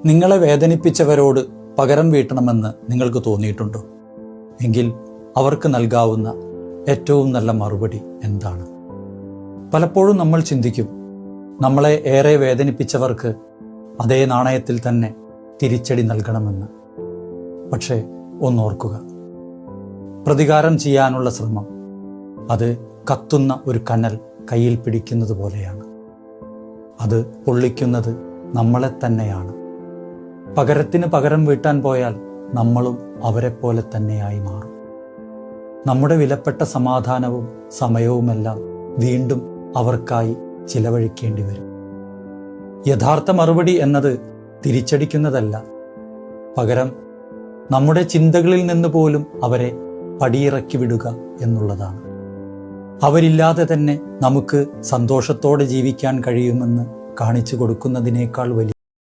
നിങ്ങളെ വേദനിപ്പിച്ചവരോട് പകരം വീട്ടണമെന്ന് നിങ്ങൾക്ക് തോന്നിയിട്ടുണ്ടോ? എങ്കിൽ അവർക്ക് നൽകാവുന്ന ഏറ്റവും നല്ല മറുപടി എന്താണ്? പലപ്പോഴും നമ്മൾ ചിന്തിക്കും, നമ്മളെ ഏറെ വേദനിപ്പിച്ചവർക്ക് അതേ നാണയത്തിൽ തന്നെ തിരിച്ചടി നൽകണമെന്ന്. പക്ഷേ ഒന്നോർക്കുക, പ്രതികാരം ചെയ്യാനുള്ള ശ്രമം അത് കത്തുന്ന ഒരു കനൽ കയ്യിൽ പിടിക്കുന്നത് പോലെയാണ്. അത് പൊള്ളിക്കുന്നത് നമ്മളെ തന്നെയാണ്. പകരത്തിന് പകരം വീട്ടാൻ പോയാൽ നമ്മളും അവരെ പോലെ തന്നെയായി മാറും. നമ്മുടെ വിലപ്പെട്ട സമാധാനവും സമയവുമെല്ലാം വീണ്ടും അവർക്കായി ചിലവഴിക്കേണ്ടി വരും. യഥാർത്ഥ മറുപടി എന്നത് തിരിച്ചടിക്കുന്നതല്ല, പകരം നമ്മുടെ ചിന്തകളിൽ നിന്ന് പോലും അവരെ പടിയിറക്കി വിടുക എന്നുള്ളതാണ്. അവരില്ലാതെ തന്നെ നമുക്ക് സന്തോഷത്തോടെ ജീവിക്കാൻ കഴിയുമെന്ന് കാണിച്ചു കൊടുക്കുന്നതിനേക്കാൾ വലിയ